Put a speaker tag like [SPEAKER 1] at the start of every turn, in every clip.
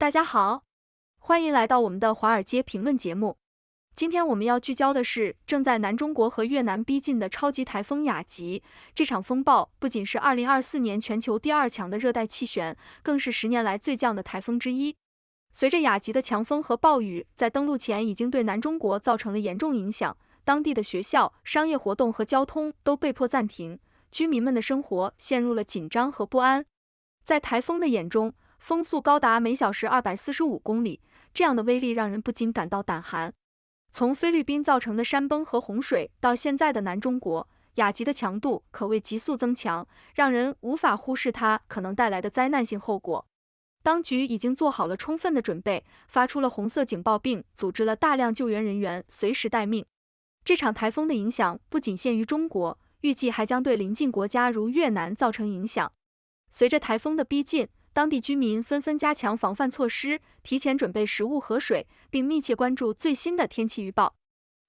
[SPEAKER 1] 大家好，欢迎来到我们的华尔街评论节目。今天我们要聚焦的是正在南中国和越南逼近的超级台风雅吉。这场风暴不仅是2024年全球第2强的热带气旋，更是10年来最强的台风之一。随着雅吉的强风和暴雨在登陆前已经对南中国造成了严重影响，当地的学校、商业活动和交通都被迫暂停，居民们的生活陷入了紧张和不安。在台风的眼中，风速高达每小时245公里，这样的威力让人不禁感到胆寒。从菲律宾造成的山崩和洪水到现在的南中国，雅吉的强度可谓急速增强，让人无法忽视它可能带来的灾难性后果。当局已经做好了充分的准备，发出了红色警报，并组织了大量救援人员随时待命。这场台风的影响不仅限于中国，预计还将对邻近国家如越南造成影响。随着台风的逼近，当地居民纷纷加强防范措施，提前准备食物和水，并密切关注最新的天气预报。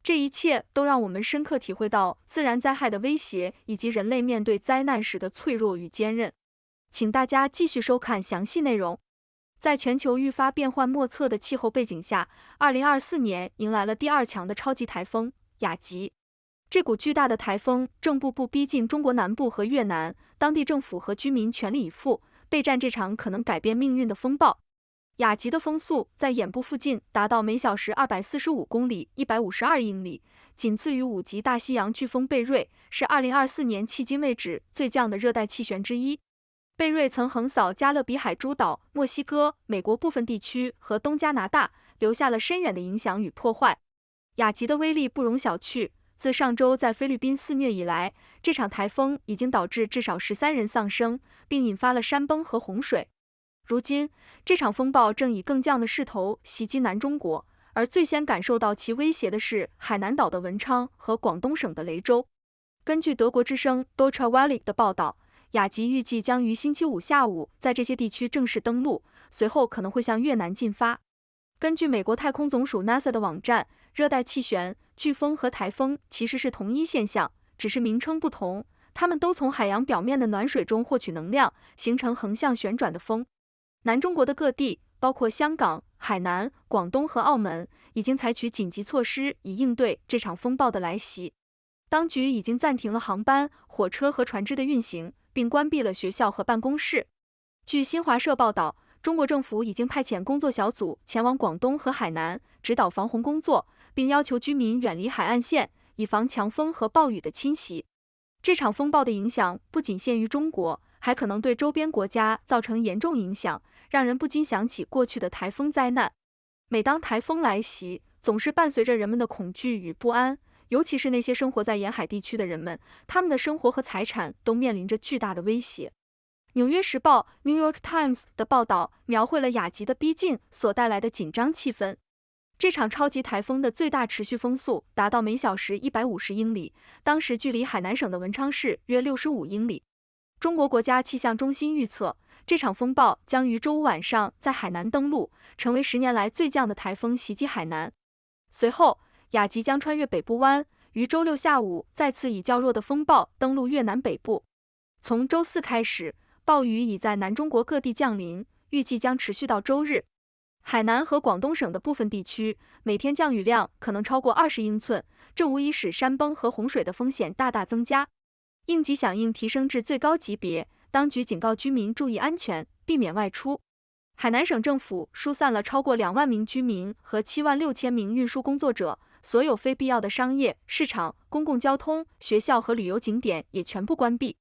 [SPEAKER 1] 这一切都让我们深刻体会到自然灾害的威胁，以及人类面对灾难时的脆弱与坚韧。请大家继续收看详细内容。在全球愈发变幻莫测的气候背景下，2024年迎来了第2强的超级台风雅吉。这股巨大的台风正步步逼近中国南部和越南，当地政府和居民全力以赴，备战这场可能改变命运的风暴。雅吉的风速在眼部附近达到每小时245公里，152英里，仅次于5级大西洋飓风贝瑞，是2024年迄今为止最强的热带气旋之一。贝瑞曾横扫加勒比海诸岛、墨西哥、美国部分地区和东加拿大，留下了深远的影响与破坏。雅吉的威力不容小觑，自上周在菲律宾肆虐以来，这场台风已经导致至少13人丧生，并引发了山崩和洪水。如今，这场风暴正以更强的势头袭击南中国，而最先感受到其威胁的是海南岛的文昌和广东省的雷州。根据德国之声 Deutsche Welle 的报道，雅吉预计将于星期五下午在这些地区正式登陆，随后可能会向越南进发。根据美国太空总署 NASA 的网站，热带气旋、飓风和台风其实是同一现象，只是名称不同。它们都从海洋表面的暖水中获取能量，形成横向旋转的风。南中国的各地，包括香港、海南、广东和澳门，已经采取紧急措施以应对这场风暴的来袭。当局已经暂停了航班、火车和船只的运行，并关闭了学校和办公室。据新华社报道，中国政府已经派遣工作小组前往广东和海南，指导防洪工作，并要求居民远离海岸线，以防强风和暴雨的侵袭。这场风暴的影响不仅限于中国，还可能对周边国家造成严重影响，让人不禁想起过去的台风灾难。每当台风来袭，总是伴随着人们的恐惧与不安，尤其是那些生活在沿海地区的人们，他们的生活和财产都面临着巨大的威胁。纽约时报 New York Times 的报道描绘了雅吉的逼近所带来的紧张气氛。这场超级台风的最大持续风速达到每小时150英里，当时距离海南省的文昌市约65英里。中国国家气象中心预测，这场风暴将于周五晚上在海南登陆，成为10年来最强的台风袭击海南。随后，雅吉将穿越北部湾，于周六下午再次以较弱的风暴登陆越南北部。从周四开始，暴雨已在南中国各地降临，预计将持续到周日。海南和广东省的部分地区，每天降雨量可能超过20英寸，这无疑使山崩和洪水的风险大大增加。应急响应提升至最高级别，当局警告居民注意安全，避免外出。海南省政府疏散了超过2万名居民和7万6千名运输工作者，所有非必要的商业、市场、公共交通、学校和旅游景点也全部关闭。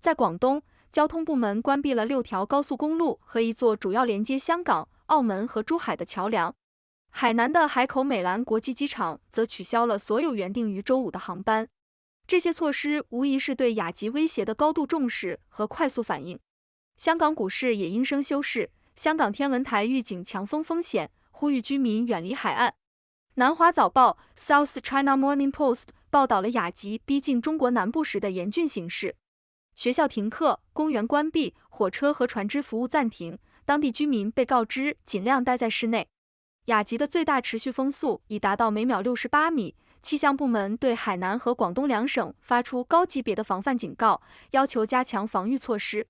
[SPEAKER 1] 在广东，交通部门关闭了6条高速公路和一座主要连接香港、澳门和珠海的桥梁。海南的海口美兰国际机场则取消了所有原定于周五的航班。这些措施无疑是对雅吉威胁的高度重视和快速反应。香港股市也应声休市，香港天文台预警强风风险，呼吁居民远离海岸。南华早报 South China Morning Post 报道了雅吉逼近中国南部时的严峻形势。学校停课，公园关闭，火车和船只服务暂停，当地居民被告知尽量待在室内。雅吉的最大持续风速已达到每秒68米，气象部门对海南和广东2省发出高级别的防范警告，要求加强防御措施。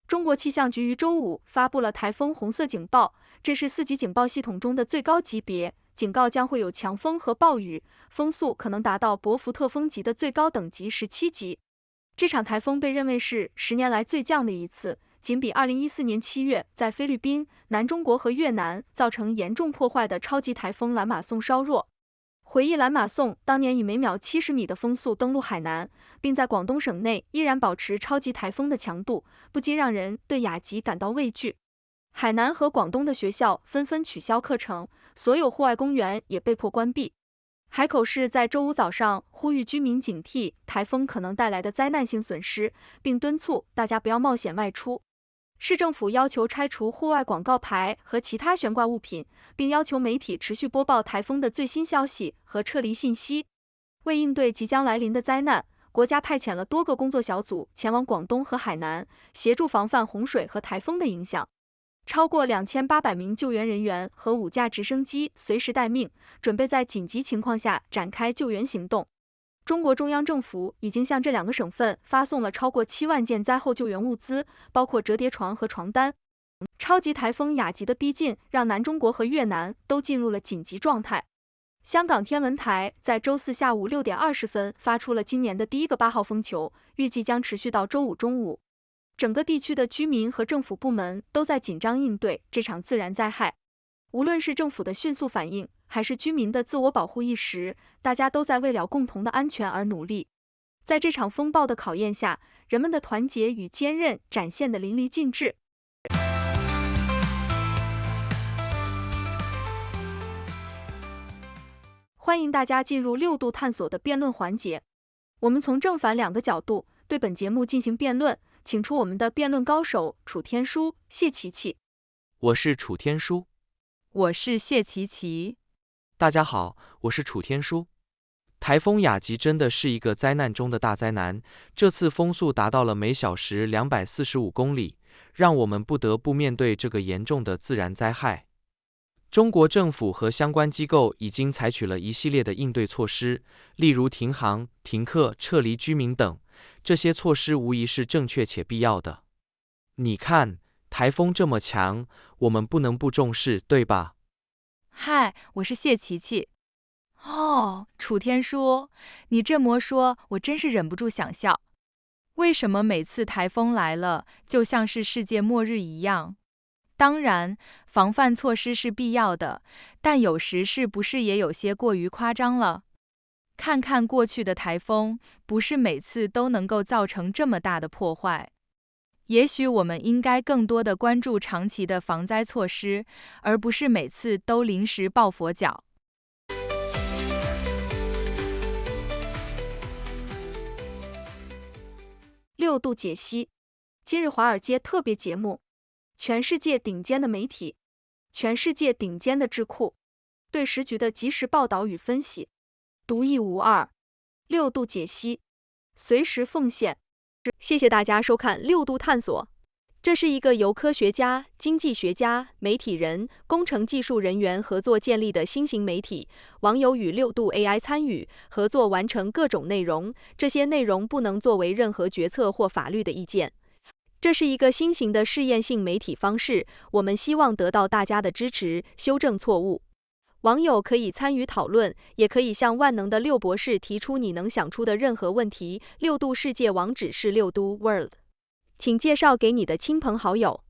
[SPEAKER 1] 中国气象局于周五发布了台风红色警报，这是4级警报系统中的最高级别，警告将会有强风和暴雨，风速可能达到伯福特风级的最高等级17级。这场台风被认为是10年来最强的一次，仅比2014年7月在菲律宾、南中国和越南造成严重破坏的超级台风蓝马宋稍弱。回忆蓝马宋当年以每秒70米的风速登陆海南，并在广东省内依然保持超级台风的强度，不禁让人对雅集感到畏惧。海南和广东的学校纷纷取消课程，所有户外公园也被迫关闭。海口市在周五早上呼吁居民警惕台风可能带来的灾难性损失，并敦促大家不要冒险外出。市政府要求拆除户外广告牌和其他悬挂物品，并要求媒体持续播报台风的最新消息和撤离信息。为应对即将来临的灾难，国家派遣了多个工作小组前往广东和海南，协助防范洪水和台风的影响。超过2800名救援人员和5架直升机随时待命，准备在紧急情况下展开救援行动。中国中央政府已经向这2个省份发送了超过7万件灾后救援物资，包括折叠床和床单。超级台风雅集的逼近，让南中国和越南都进入了紧急状态。香港天文台在周4下午6点20分发出了今年的第一个8号风球，预计将持续到周5中午。整个地区的居民和政府部门都在紧张应对这场自然灾害。无论是政府的迅速反应，还是居民的自我保护意识，大家都在为了共同的安全而努力。在这场风暴的考验下，人们的团结与坚韧展现得淋漓尽致。欢迎大家进入6度探索的辩论环节，我们从正反2个角度对本节目进行辩论，请出我们的辩论高手楚天舒、谢琪琪。
[SPEAKER 2] 我是楚天舒。
[SPEAKER 3] 我是谢琪琪。
[SPEAKER 2] 大家好，我是楚天舒。台风雅集真的是一个灾难中的大灾难，这次风速达到了每小时245公里，让我们不得不面对这个严重的自然灾害。中国政府和相关机构已经采取了一系列的应对措施，例如停航、停课、撤离居民等，这些措施无疑是正确且必要的。你看，台风这么强，我们不能不重视，对吧？
[SPEAKER 3] 嗨，我是谢琪琪。楚天舒，你这么说，我真是忍不住想笑。为什么每次台风来了，就像是世界末日一样？当然，防范措施是必要的，但有时是不是也有些过于夸张了？看看过去的台风，不是每次都能够造成这么大的破坏。也许我们应该更多的关注长期的防灾措施，而不是每次都临时抱佛脚。
[SPEAKER 1] 6度解析，今日华尔街特别节目，全世界顶尖的媒体，全世界顶尖的智库，对时局的及时报道与分析，独一无二。6度解析，随时奉献。谢谢大家收看6度探索。这是一个由科学家、经济学家、媒体人、工程技术人员合作建立的新型媒体，网友与6度 AI 参与合作完成各种内容，这些内容不能作为任何决策或法律的意见。这是一个新型的试验性媒体方式，我们希望得到大家的支持，修正错误。网友可以参与讨论，也可以向万能的6博士提出你能想出的任何问题。6度世界网址是6度 World。请介绍给你的亲朋好友。